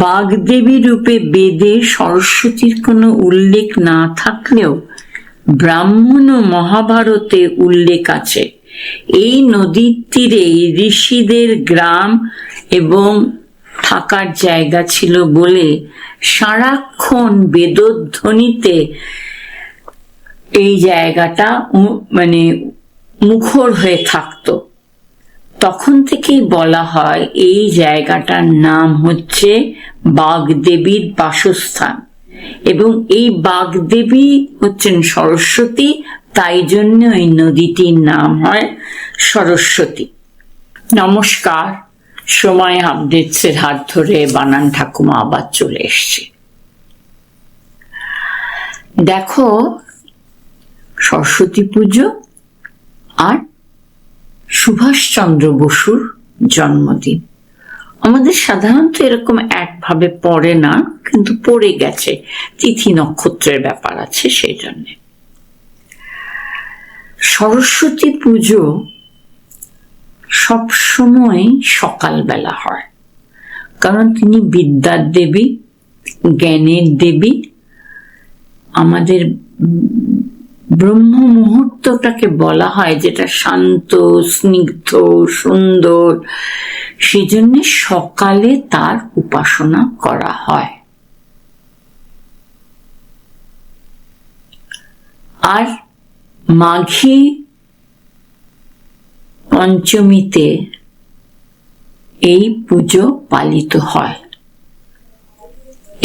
বাগদেবী রূপে বেদে সরস্বতীর কোনো উল্লেখ না থাকলেও ব্রাহ্মণ ও মহাভারতে উল্লেখ আছে। এই নদীর তীরে ঋষিদের গ্রাম এবং থাকার জায়গা ছিল বলে সারাক্ষণ বেদধ্বনিতে এই জায়গাটা মুখর হয়ে থাকতো। তখন থেকেই বলা হয় এই জায়গাটার নাম হচ্ছে বাগদেবীর বাসস্থান, এবং এই বাগদেবী হচ্ছেন সরস্বতী, তাই জন্য এই নদীটির নাম হয় সরস্বতী। নমস্কার, সময় আপডেটসের হাত ধরে বানান ঠাকুমা আবার চলে এসছে। দেখো, সরস্বতী পুজো আর সুভাষচন্দ্র বসুর জন্মদিন আমাদের সাধারণত এরকম একভাবে পড়ে না, কিন্তু পড়ে গেছে, তিথি নক্ষত্রের ব্যাপার আছে সেই জন্য। সরস্বতী পুজো সবসময় সকালবেলা হয়, কারণ তিনি বিদ্যার দেবী, জ্ঞানের দেবী। আমাদের ব্রহ্ম মুহূর্তটাকে বলা হয় যেটা শান্ত, স্নিগ্ধ, সুন্দর, সেজন্য সকালে তার উপাসনা করা হয়। আর মাঘী পঞ্চমীতে এই পুজো পালিত হয়।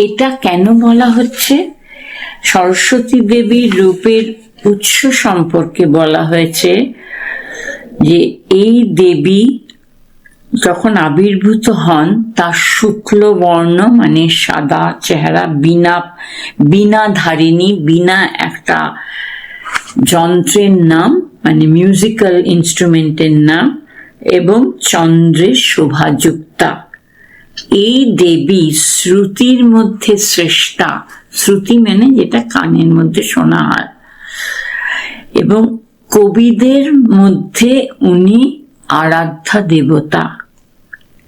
এটা কেন বলা হচ্ছে? সরস্বতী দেবীর রূপের উৎস সম্পর্কে বলা হয়েছে যে এই দেবী যখন আবির্ভূত হন তার শুক্ল বর্ণ মানে সাদা চেহারা, বীণা ধারিণী, বীণা একটা যন্ত্রের নাম, মানে মিউজিক্যাল ইনস্ট্রুমেন্টের নাম, এবং চন্দ্রের শোভাযুক্তা। এই দেবী শ্রুতির মধ্যে শ্রেষ্ঠা, শ্রুতি মানে যেটা কানের মধ্যে শোনা হয়, এবং কবিদের মধ্যে উনি আরাধ্যা দেবতা।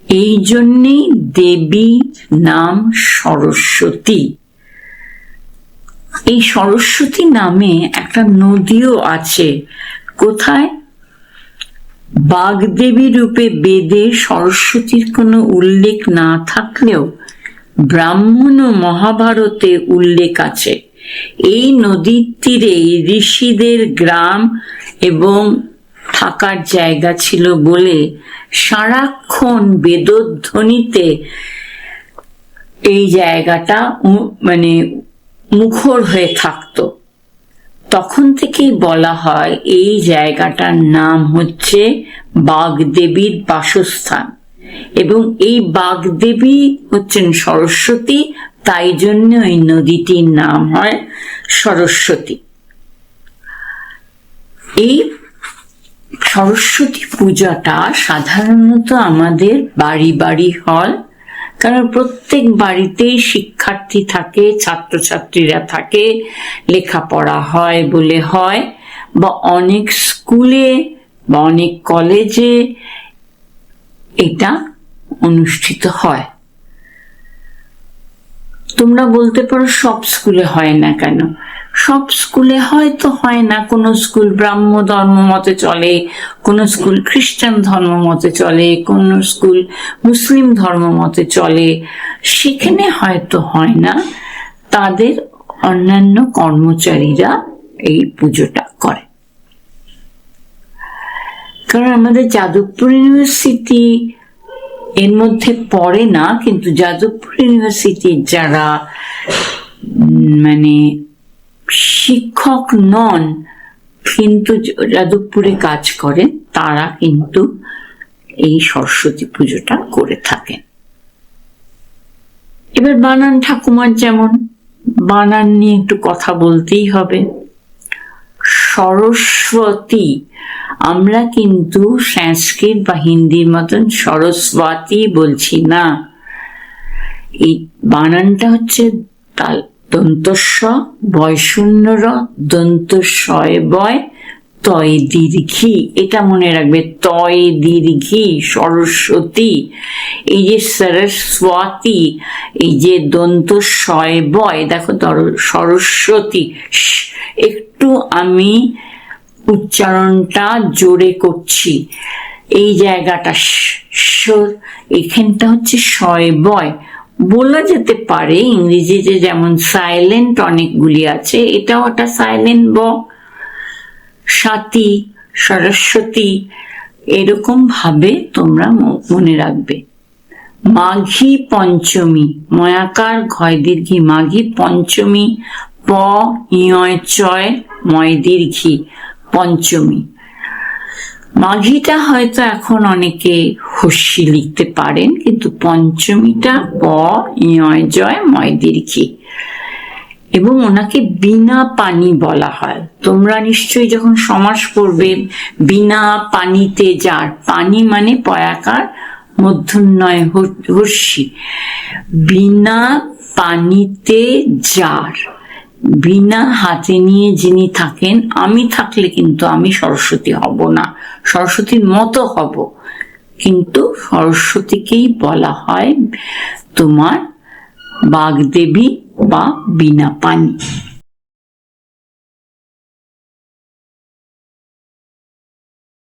এই জন্যেই দেবী নাম সরস্বতী। এই সরস্বতী নামে একটা নদীও আছে। কোথায়? বাগদেবী রূপে বেদে সরস্বতীর কোনো উল্লেখ না থাকলেও ব্রাহ্মণ ও মহাভারতে উল্লেখ আছে। এই নদীর তীরে ঋষিদের গ্রাম এবং থাকার জায়গা ছিল বলে সারাক্ষণ বেদধ্বনিতে এই জায়গাটা মুখর হয়ে থাকতো। তখন থেকেই বলা হয় এই জায়গাটার নাম হচ্ছে বাগদেবীর বাসস্থান, এবং এই বাগদেবী হচ্ছেন সরস্বতী, তাই জন্য এই নদীটির নাম হয় সরস্বতী। এই সরস্বতী পূজাটা সাধারণত আমাদের বাড়ি বাড়ি হয়, কারণ প্রত্যেক বাড়িতেই শিক্ষার্থী থাকে, ছাত্রছাত্রীরা থাকে, লেখাপড়া হয় বলে হয়, বা অনেক স্কুলে বা অনেক কলেজে এটা অনুষ্ঠিত হয়। তোমরা বলতে পারো সব স্কুলে হয় না কেন? সব স্কুলে হয়তো হয় না, কোন স্কুল ব্রাহ্ম ধর্ম মতে চলে, কোন স্কুল খ্রিস্টান ধর্ম মতে চলে, কোন স্কুল মুসলিম ধর্ম মতে চলে, সেখানে হয়তো হয় না। তাদের অন্যান্য কর্মচারীরা এই পুজোটা করে। কারণ আমাদের যাদবপুর ইউনিভার্সিটি এর মধ্যে পড়ে না, কিন্তু যাদবপুর ইউনিভার্সিটির যারা শিক্ষক নন কিন্তু যাদবপুরে কাজ করেন, তারা কিন্তু এই সরস্বতী পুজোটা করে থাকেন। এবার বানান ঠাকুমার যেমন, বানান নিয়ে একটু কথা বলতেই হবে। সরস্বতী, আমরা কিন্তু সংস্কৃত বা হিন্দির মতন সরস্বতী বলছি না। এই বানানটা হচ্ছে দন্তস্ব বয়শূন্য র দন্তস্বয় বয় তয় দীর্ঘী, এটা মনে রাখবে, তয় দীর্ঘী সরস্বতী। এই যে সরস্বতী, এই যে দন্ত শয় বয়, দেখো সরস্বতী, একটু আমি উচ্চারণটা জোরে করছি, এই জায়গাটা এখানটা হচ্ছে শয় বয়। বলা যেতে পারে ইংরেজিতে যেমন সাইলেন্ট অনেকগুলি আছে, এটাও একটা সাইলেন্ট ব। সাতী, সরস্বতী, এরকম ভাবে তোমরা মনে রাখবে। মাঘী পঞ্চমী, ময়াকার ঘয় দীর্ঘী, মাঘী পঞ্চমী, প ইয় চয় ময় দীর্ঘী, পঞ্চমী। মাঘীটা হয়তো এখন অনেকে হস্যি লিখতে পারেন, কিন্তু পঞ্চমীটা প ইয় জয় ময় দীর্ঘী। এবং ওনাকে বিনা পানি বলা হয়। তোমরা নিশ্চয়ই যখন সমাস পড়বে, বিনা পানিতে যার, পানি মানে পয়াকার মূর্ধন্যয় হস্যি, বিনা পানিতে যার, বিনা হাতে নিয়ে যিনি থাকেন। আমি থাকলে কিন্তু আমি সরস্বতী হব না, সরস্বতীর মতো হব, কিন্তু সরস্বতীকেই বলা হয় তোমার বাগদেবী বা বিনা পানি।